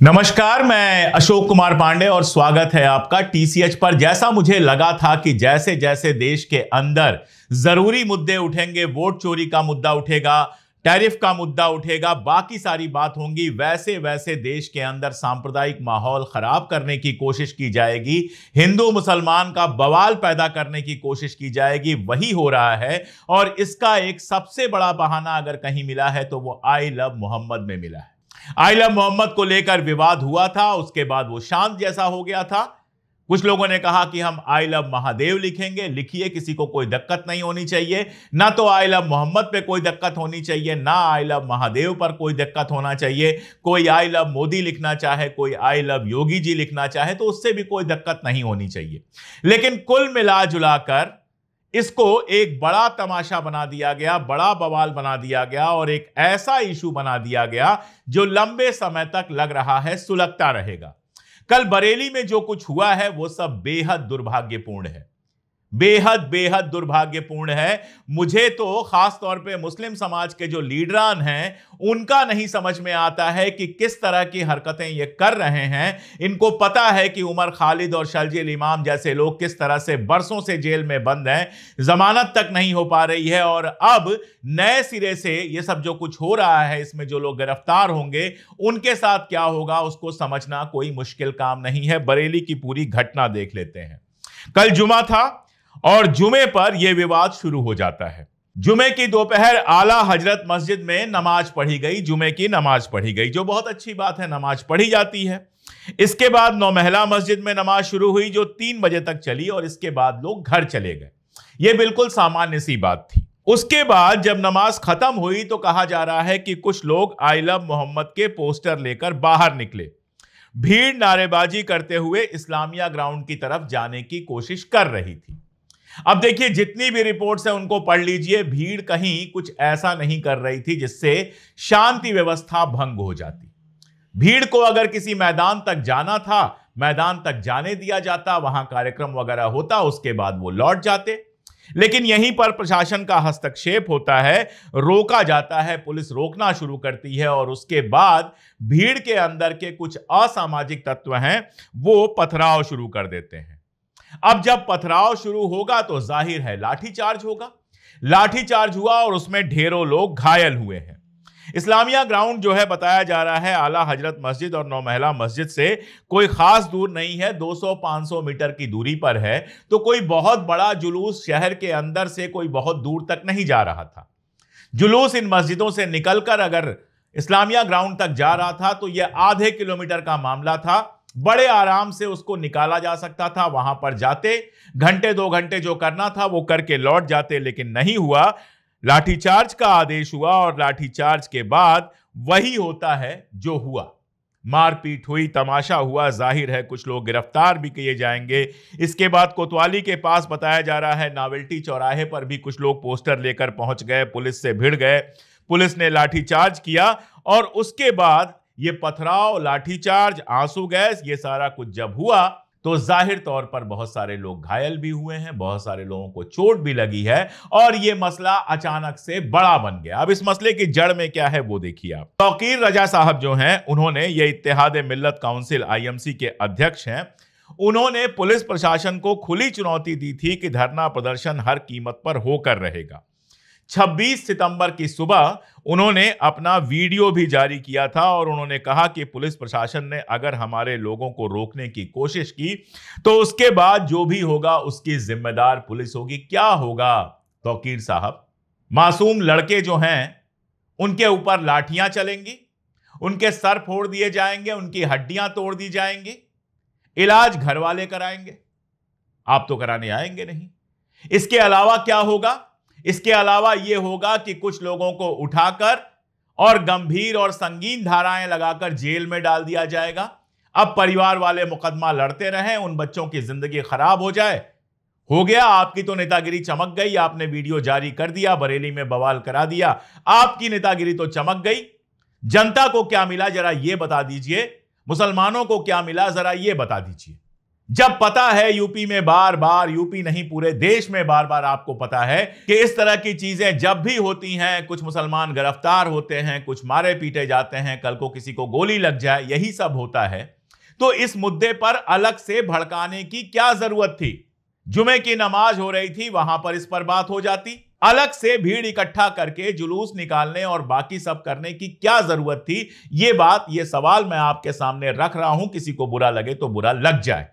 नमस्कार, मैं अशोक कुमार पांडे और स्वागत है आपका टीसीएच पर। जैसा मुझे लगा था कि जैसे जैसे देश के अंदर जरूरी मुद्दे उठेंगे, वोट चोरी का मुद्दा उठेगा, टैरिफ का मुद्दा उठेगा, बाकी सारी बात होंगी, वैसे वैसे देश के अंदर सांप्रदायिक माहौल खराब करने की कोशिश की जाएगी, हिंदू मुसलमान का बवाल पैदा करने की कोशिश की जाएगी। वही हो रहा है और इसका एक सबसे बड़ा बहाना अगर कहीं मिला है तो वो आई लव मोहम्मद में मिला है। आई लव मोहम्मद को लेकर विवाद हुआ था, उसके बाद वो शांत जैसा हो गया था। कुछ लोगों ने कहा कि हम आई लव महादेव लिखेंगे, लिखिए, किसी को कोई दिक्कत नहीं होनी चाहिए। ना तो आई लव मोहम्मद पे कोई दिक्कत होनी चाहिए, ना आई लव महादेव पर कोई दिक्कत होना चाहिए। कोई आई लव मोदी लिखना चाहे, कोई आई लव योगी जी लिखना चाहे तो उससे भी कोई दिक्कत नहीं होनी चाहिए। लेकिन कुल मिला जुलाकर इसको एक बड़ा तमाशा बना दिया गया, बड़ा बवाल बना दिया गया और एक ऐसा इशू बना दिया गया जो लंबे समय तक लग रहा है सुलगता रहेगा। कल बरेली में जो कुछ हुआ है वो सब बेहद दुर्भाग्यपूर्ण है, बेहद बेहद दुर्भाग्यपूर्ण है। मुझे तो खास तौर पे मुस्लिम समाज के जो लीडरान हैं उनका नहीं समझ में आता है कि किस तरह की हरकतें ये कर रहे हैं। इनको पता है कि उमर खालिद और शर्जील इमाम जैसे लोग किस तरह से बरसों से जेल में बंद हैं, जमानत तक नहीं हो पा रही है और अब नए सिरे से ये सब जो कुछ हो रहा है, इसमें जो लोग गिरफ्तार होंगे उनके साथ क्या होगा उसको समझना कोई मुश्किल काम नहीं है। बरेली की पूरी घटना देख लेते हैं। कल जुमा था और जुमे पर यह विवाद शुरू हो जाता है। जुमे की दोपहर आला हजरत मस्जिद में नमाज पढ़ी गई, जुमे की नमाज पढ़ी गई, जो बहुत अच्छी बात है, नमाज पढ़ी जाती है। इसके बाद नौमहला मस्जिद में नमाज शुरू हुई जो 3 बजे तक चली और इसके बाद लोग घर चले गए। यह बिल्कुल सामान्य सी बात थी। उसके बाद जब नमाज खत्म हुई तो कहा जा रहा है कि कुछ लोग आई लव मोहम्मद के पोस्टर लेकर बाहर निकले। भीड़ नारेबाजी करते हुए इस्लामिया ग्राउंड की तरफ जाने की कोशिश कर रही थी। अब देखिए, जितनी भी रिपोर्ट्स हैं उनको पढ़ लीजिए, भीड़ कहीं कुछ ऐसा नहीं कर रही थी जिससे शांति व्यवस्था भंग हो जाती। भीड़ को अगर किसी मैदान तक जाना था, मैदान तक जाने दिया जाता, वहां कार्यक्रम वगैरह होता, उसके बाद वो लौट जाते। लेकिन यहीं पर प्रशासन का हस्तक्षेप होता है, रोका जाता है, पुलिस रोकना शुरू करती है और उसके बाद भीड़ के अंदर के कुछ असामाजिक तत्व हैं वो पथराव शुरू कर देते हैं। अब जब पथराव शुरू होगा तो जाहिर है लाठीचार्ज होगा। लाठीचार्ज हुआ और उसमें ढेरों लोग घायल हुए हैं। इस्लामिया ग्राउंड जो है, बताया जा रहा है, आला हजरत मस्जिद और नौमहला मस्जिद से कोई खास दूर नहीं है, 200-500 मीटर की दूरी पर है। तो कोई बहुत बड़ा जुलूस शहर के अंदर से कोई बहुत दूर तक नहीं जा रहा था। जुलूस इन मस्जिदों से निकलकर अगर इस्लामिया ग्राउंड तक जा रहा था तो यह आधे किलोमीटर का मामला था। बड़े आराम से उसको निकाला जा सकता था। वहां पर जाते, घंटे 2 घंटे जो करना था वो करके लौट जाते, लेकिन नहीं हुआ। लाठीचार्ज का आदेश हुआ और लाठीचार्ज के बाद वही होता है जो हुआ। मारपीट हुई, तमाशा हुआ, जाहिर है कुछ लोग गिरफ्तार भी किए जाएंगे। इसके बाद कोतवाली के पास बताया जा रहा है नावेल्टी चौराहे पर भी कुछ लोग पोस्टर लेकर पहुंच गए, पुलिस से भिड़ गए, पुलिस ने लाठीचार्ज किया और उसके बाद ये पथराव, लाठीचार्ज, आंसू गैस, ये सारा कुछ जब हुआ तो जाहिर तौर पर बहुत सारे लोग घायल भी हुए हैं, बहुत सारे लोगों को चोट भी लगी है और ये मसला अचानक से बड़ा बन गया। अब इस मसले की जड़ में क्या है वो देखिए आप। तौकीर रजा साहब जो हैं, उन्होंने, ये इत्तेहाद मिल्लत काउंसिल आईएमसी के अध्यक्ष हैं, उन्होंने पुलिस प्रशासन को खुली चुनौती दी थी कि धरना प्रदर्शन हर कीमत पर होकर रहेगा। 26 सितंबर की सुबह उन्होंने अपना वीडियो भी जारी किया था और उन्होंने कहा कि पुलिस प्रशासन ने अगर हमारे लोगों को रोकने की कोशिश की तो उसके बाद जो भी होगा उसकी जिम्मेदार पुलिस होगी। क्या होगा तौकीर साहब? मासूम लड़के जो हैं उनके ऊपर लाठियां चलेंगी, उनके सर फोड़ दिए जाएंगे, उनकी हड्डियां तोड़ दी जाएंगी, इलाज घर वाले कराएंगे, आप तो कराने आएंगे नहीं। इसके अलावा क्या होगा? इसके अलावा यह होगा कि कुछ लोगों को उठाकर और गंभीर और संगीन धाराएं लगाकर जेल में डाल दिया जाएगा। अब परिवार वाले मुकदमा लड़ते रहें, उन बच्चों की जिंदगी खराब हो जाए। हो गया, आपकी तो नेतागिरी चमक गई, आपने वीडियो जारी कर दिया, बरेली में बवाल करा दिया, आपकी नेतागिरी तो चमक गई। जनता को क्या मिला जरा यह बता दीजिए, मुसलमानों को क्या मिला जरा यह बता दीजिए। जब पता है यूपी में बार बार, यूपी नहीं पूरे देश में बार बार आपको पता है कि इस तरह की चीजें जब भी होती हैं, कुछ मुसलमान गिरफ्तार होते हैं, कुछ मारे पीटे जाते हैं, कल को किसी को गोली लग जाए, यही सब होता है, तो इस मुद्दे पर अलग से भड़काने की क्या जरूरत थी? जुमे की नमाज हो रही थी, वहां पर इस पर बात हो जाती। अलग से भीड़ इकट्ठा करके जुलूस निकालने और बाकी सब करने की क्या जरूरत थी? ये सवाल मैं आपके सामने रख रहा हूं। किसी को बुरा लगे तो बुरा लग जाए,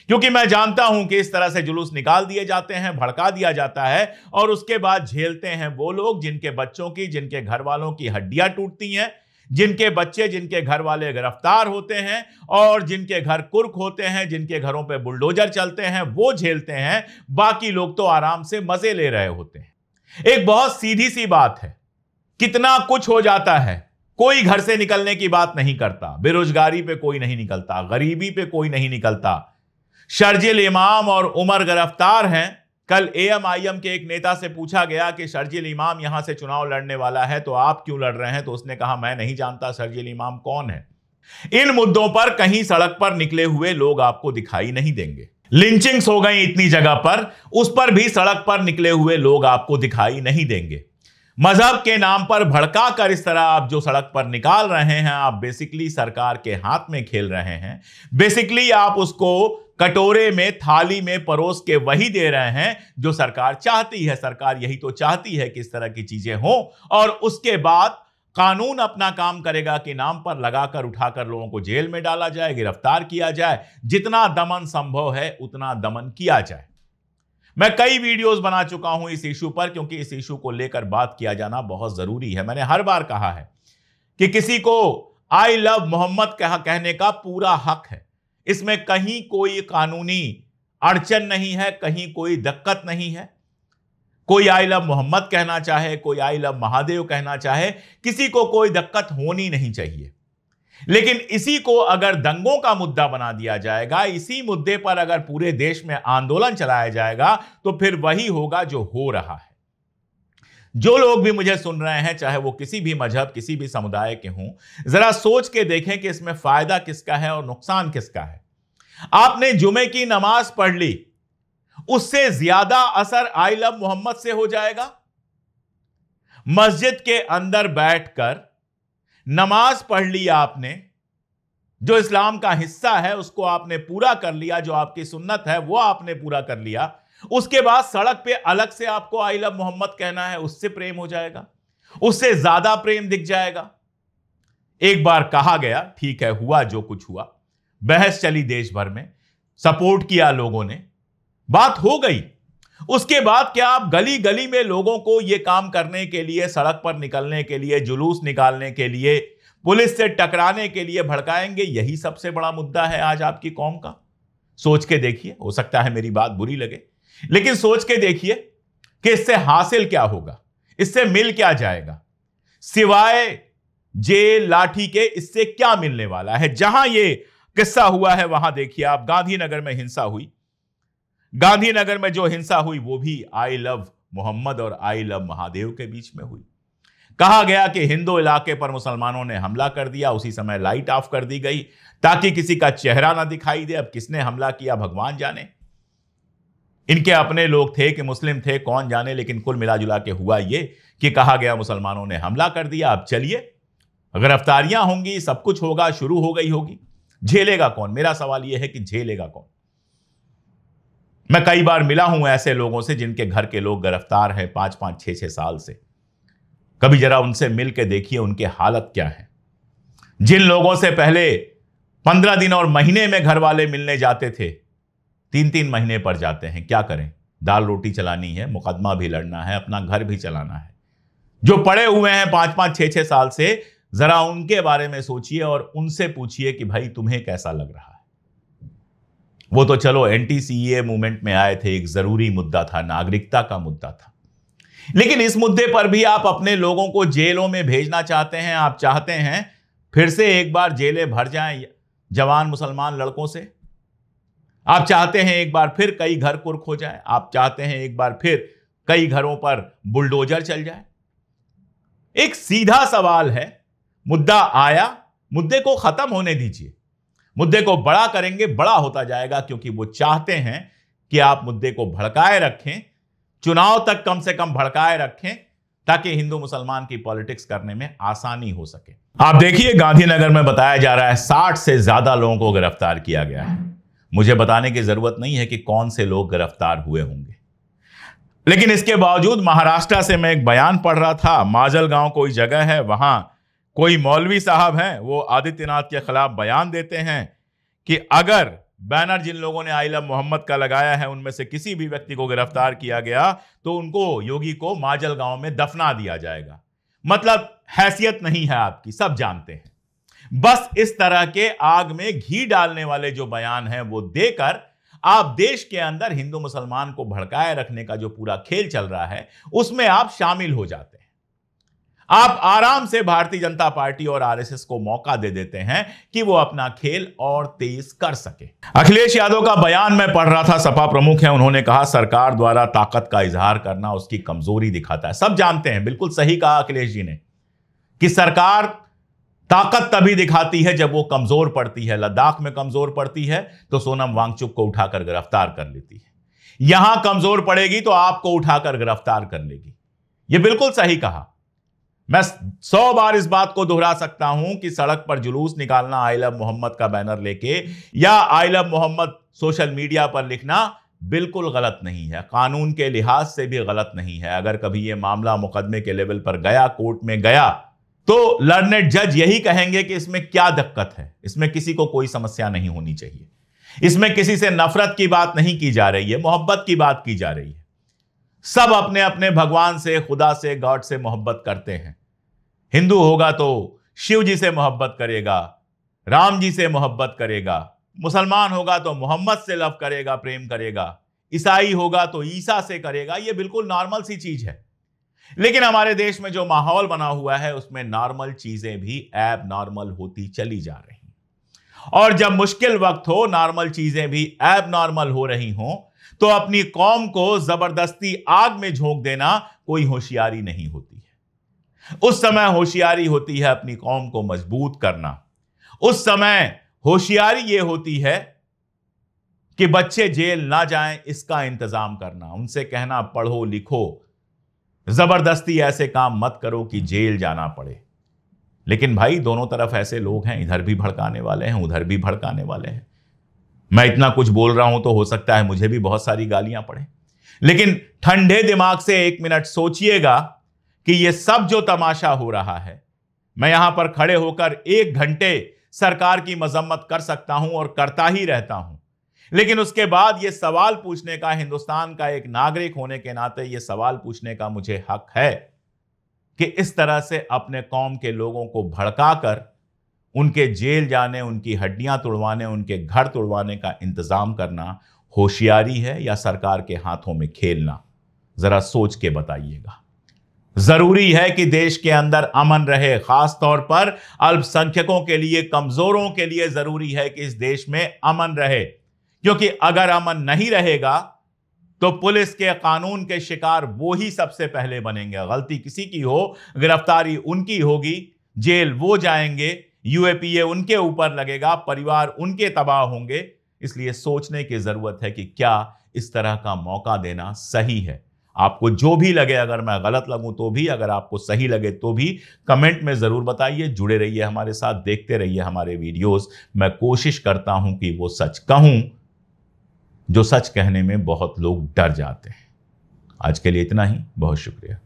क्योंकि मैं जानता हूं कि इस तरह से जुलूस निकाल दिए जाते हैं, भड़का दिया जाता है, और उसके बाद झेलते हैं वो लोग जिनके बच्चों की, जिनके घर वालों की हड्डियां टूटती हैं, जिनके बच्चे, जिनके घर वाले गिरफ्तार होते हैं, और जिनके घर कुर्क होते हैं, जिनके घरों पे बुलडोजर चलते हैं, वो झेलते हैं। बाकी लोग तो आराम से मजे ले रहे होते हैं। एक बहुत सीधी सी बात है, कितना कुछ हो जाता है, कोई घर से निकलने की बात नहीं करता, बेरोजगारी पे कोई नहीं निकलता, गरीबी पे कोई नहीं निकलता। शर्जील इमाम और उमर गिरफ्तार हैं। कल एएमआईएम के एक नेता से पूछा गया कि शर्जील इमाम यहां से चुनाव लड़ने वाला है, तो आप क्यों लड़ रहे हैं? तो उसने कहा, मैं नहीं जानता शर्जील इमाम कौन है। इन मुद्दों पर कहीं सड़क पर निकले हुए लोग आपको दिखाई नहीं देंगे। लिंचिंग्स हो गई इतनी जगह पर, उस पर भी सड़क पर निकले हुए लोग आपको दिखाई नहीं देंगे। मजहब के नाम पर भड़का कर इस तरह आप जो सड़क पर निकाल रहे हैं, आप बेसिकली सरकार के हाथ में खेल रहे हैं। बेसिकली आप उसको कटोरे में, थाली में परोस के वही दे रहे हैं जो सरकार चाहती है। सरकार यही तो चाहती है कि इस तरह की चीजें हों, और उसके बाद कानून अपना काम करेगा कि नाम पर लगाकर उठाकर लोगों को जेल में डाला जाए, गिरफ्तार किया जाए, जितना दमन संभव है उतना दमन किया जाए। मैं कई वीडियोस बना चुका हूं इस इशू पर, क्योंकि इस इशू को लेकर बात किया जाना बहुत जरूरी है। मैंने हर बार कहा है कि किसी को आई लव मोहम्मद कहने का पूरा हक है। इसमें कहीं कोई कानूनी अड़चन नहीं है, कहीं कोई दिक्कत नहीं है। कोई आई लव मोहम्मद कहना चाहे, कोई आई लव महादेव कहना चाहे, किसी को कोई दिक्कत होनी नहीं चाहिए। लेकिन इसी को अगर दंगों का मुद्दा बना दिया जाएगा, इसी मुद्दे पर अगर पूरे देश में आंदोलन चलाया जाएगा, तो फिर वही होगा जो हो रहा है। जो लोग भी मुझे सुन रहे हैं, चाहे वो किसी भी मजहब, किसी भी समुदाय के हों, जरा सोच के देखें कि इसमें फायदा किसका है और नुकसान किसका है। आपने जुमे की नमाज पढ़ ली, उससे ज्यादा असर आई लव मोहम्मद से हो जाएगा। मस्जिद के अंदर बैठकर नमाज पढ़ ली आपने, जो इस्लाम का हिस्सा है उसको आपने पूरा कर लिया, जो आपकी सुन्नत है वो आपने पूरा कर लिया। उसके बाद सड़क पे अलग से आपको आई लव मोहम्मद कहना है, उससे प्रेम हो जाएगा, उससे ज्यादा प्रेम दिख जाएगा। एक बार कहा गया, ठीक है, हुआ जो कुछ हुआ, बहस चली देश भर में, सपोर्ट किया लोगों ने, बात हो गई। उसके बाद क्या आप गली गली में लोगों को यह काम करने के लिए, सड़क पर निकलने के लिए, जुलूस निकालने के लिए, पुलिस से टकराने के लिए भड़काएंगे? यही सबसे बड़ा मुद्दा है आज आपकी कौम का। सोच के देखिए, हो सकता है मेरी बात बुरी लगे, लेकिन सोच के देखिए कि इससे हासिल क्या होगा, इससे मिल क्या जाएगा, सिवाय जेल लाठी के इससे क्या मिलने वाला है। जहां ये किस्सा हुआ है वहां देखिए आप, गांधीनगर में हिंसा हुई। गांधीनगर में जो हिंसा हुई वो भी आई लव मोहम्मद और आई लव महादेव के बीच में हुई। कहा गया कि हिंदू इलाके पर मुसलमानों ने हमला कर दिया, उसी समय लाइट ऑफ कर दी गई ताकि किसी का चेहरा ना दिखाई दे। अब किसने हमला किया भगवान जाने, इनके अपने लोग थे कि मुस्लिम थे कौन जाने, लेकिन कुल मिलाजुला के हुआ ये कि कहा गया मुसलमानों ने हमला कर दिया। अब चलिए, गिरफ्तारियां होंगी, सब कुछ होगा, शुरू हो गई होगी, झेलेगा कौन? मेरा सवाल यह है कि झेलेगा कौन? मैं कई बार मिला हूं ऐसे लोगों से जिनके घर के लोग गिरफ्तार हैं 5-5, 6-6 साल से। कभी जरा उनसे मिल के देखिए उनके हालत क्या है। जिन लोगों से पहले 15 दिन और महीने में घर वाले मिलने जाते थे, 3-3 महीने पर जाते हैं। क्या करें, दाल रोटी चलानी है, मुकदमा भी लड़ना है, अपना घर भी चलाना है। जो पड़े हुए हैं 5-5, 6-6 साल से, जरा उनके बारे में सोचिए और उनसे पूछिए कि भाई तुम्हें कैसा लग रहा है। वो तो चलो एंटी सीएए मूवमेंट में आए थे, एक जरूरी मुद्दा था, नागरिकता का मुद्दा था, लेकिन इस मुद्दे पर भी आप अपने लोगों को जेलों में भेजना चाहते हैं। आप चाहते हैं फिर से एक बार जेलें भर जाएं जवान मुसलमान लड़कों से। आप चाहते हैं एक बार फिर कई घर कुर्क हो जाए। आप चाहते हैं एक बार फिर कई घरों पर बुलडोजर चल जाए। एक सीधा सवाल है, मुद्दा आया, मुद्दे को खत्म होने दीजिए। मुद्दे को बड़ा करेंगे, बड़ा होता जाएगा, क्योंकि वो चाहते हैं कि आप मुद्दे को भड़काए रखें, चुनाव तक कम से कम भड़काए रखें, ताकि हिंदू मुसलमान की पॉलिटिक्स करने में आसानी हो सके। आप देखिए, गांधीनगर में बताया जा रहा है 60 से ज्यादा लोगों को गिरफ्तार किया गया है। मुझे बताने की जरूरत नहीं है कि कौन से लोग गिरफ्तार हुए होंगे, लेकिन इसके बावजूद महाराष्ट्र से मैं एक बयान पढ़ रहा था। माजलगांव कोई जगह है, वहां कोई मौलवी साहब हैं, वो आदित्यनाथ के खिलाफ बयान देते हैं कि अगर बैनर जिन लोगों ने आई लव मोहम्मद का लगाया है उनमें से किसी भी व्यक्ति को गिरफ्तार किया गया तो उनको, योगी को, माजलगांव में दफना दिया जाएगा। मतलब हैसियत नहीं है आपकी, सब जानते हैं। बस इस तरह के आग में घी डालने वाले जो बयान हैं वो देकर आप देश के अंदर हिंदू मुसलमान को भड़काए रखने का जो पूरा खेल चल रहा है उसमें आप शामिल हो जाते हैं। आप आराम से भारतीय जनता पार्टी और आरएसएस को मौका दे देते हैं कि वो अपना खेल और तेज कर सके। अखिलेश यादव का बयान मैं पढ़ रहा था, सपा प्रमुख हैं, उन्होंने कहा सरकार द्वारा ताकत का इजहार करना उसकी कमजोरी दिखाता है। सब जानते हैं, बिल्कुल सही कहा अखिलेश जी ने, कि सरकार ताकत तभी दिखाती है जब वो कमजोर पड़ती है। लद्दाख में कमजोर पड़ती है तो सोनम वांगचुक को उठाकर गिरफ्तार कर लेती है, यहां कमजोर पड़ेगी तो आपको उठाकर गिरफ्तार कर लेगी। ये बिल्कुल सही कहा। मैं 100 बार इस बात को दोहरा सकता हूं कि सड़क पर जुलूस निकालना आई लव मोहम्मद का बैनर लेके या I love Mohammad social media पर लिखना बिल्कुल गलत नहीं है, कानून के लिहाज से भी गलत नहीं है। अगर कभी यह मामला मुकदमे के लेवल पर गया, कोर्ट में गया, तो लर्नेड जज यही कहेंगे कि इसमें क्या दिक्कत है, इसमें किसी को कोई समस्या नहीं होनी चाहिए, इसमें किसी से नफरत की बात नहीं की जा रही है, मोहब्बत की बात की जा रही है। सब अपने अपने भगवान से, खुदा से, गॉड से मोहब्बत करते हैं। हिंदू होगा तो शिव जी से मोहब्बत करेगा, राम जी से मोहब्बत करेगा, मुसलमान होगा तो मोहम्मद से लव करेगा, प्रेम करेगा, ईसाई होगा तो ईसा से करेगा। यह बिल्कुल नॉर्मल सी चीज है। लेकिन हमारे देश में जो माहौल बना हुआ है उसमें नॉर्मल चीजें भी एब नॉर्मल होती चली जा रही, और जब मुश्किल वक्त हो, नॉर्मल चीजें भी एब नॉर्मल हो रही हों, तो अपनी कौम को जबरदस्ती आग में झोंक देना कोई होशियारी नहीं होती है। उस समय होशियारी होती है अपनी कौम को मजबूत करना। उस समय होशियारी यह होती है कि बच्चे जेल ना जाएं, इसका इंतजाम करना, उनसे कहना पढ़ो लिखो, जबरदस्ती ऐसे काम मत करो कि जेल जाना पड़े। लेकिन भाई दोनों तरफ ऐसे लोग हैं, इधर भी भड़काने वाले हैं, उधर भी भड़काने वाले हैं। मैं इतना कुछ बोल रहा हूं तो हो सकता है मुझे भी बहुत सारी गालियां पड़े, लेकिन ठंडे दिमाग से 1 मिनट सोचिएगा कि यह सब जो तमाशा हो रहा है, मैं यहां पर खड़े होकर 1 घंटे सरकार की मजम्मत कर सकता हूं और करता ही रहता हूं, लेकिन उसके बाद यह सवाल पूछने का, हिंदुस्तान का एक नागरिक होने के नाते यह सवाल पूछने का मुझे हक है कि इस तरह से अपने कौम के लोगों को भड़काकर उनके जेल जाने, उनकी हड्डियां तोड़वाने, उनके घर तोड़वाने का इंतजाम करना होशियारी है या सरकार के हाथों में खेलना? जरा सोच के बताइएगा। जरूरी है कि देश के अंदर अमन रहे, खास तौर पर अल्पसंख्यकों के लिए, कमजोरों के लिए जरूरी है कि इस देश में अमन रहे, क्योंकि अगर अमन नहीं रहेगा तो पुलिस के, कानून के शिकार वो ही सबसे पहले बनेंगे। गलती किसी की हो, गिरफ्तारी उनकी होगी, जेल वो जाएंगे, यूएपीए उनके ऊपर लगेगा, परिवार उनके तबाह होंगे। इसलिए सोचने की जरूरत है कि क्या इस तरह का मौका देना सही है। आपको जो भी लगे, अगर मैं गलत लगूं तो भी, अगर आपको सही लगे तो भी, कमेंट में जरूर बताइए। जुड़े रहिए हमारे साथ, देखते रहिए हमारे वीडियोस। मैं कोशिश करता हूं कि वो सच कहूं जो सच कहने में बहुत लोग डर जाते हैं। आज के लिए इतना ही, बहुत शुक्रिया।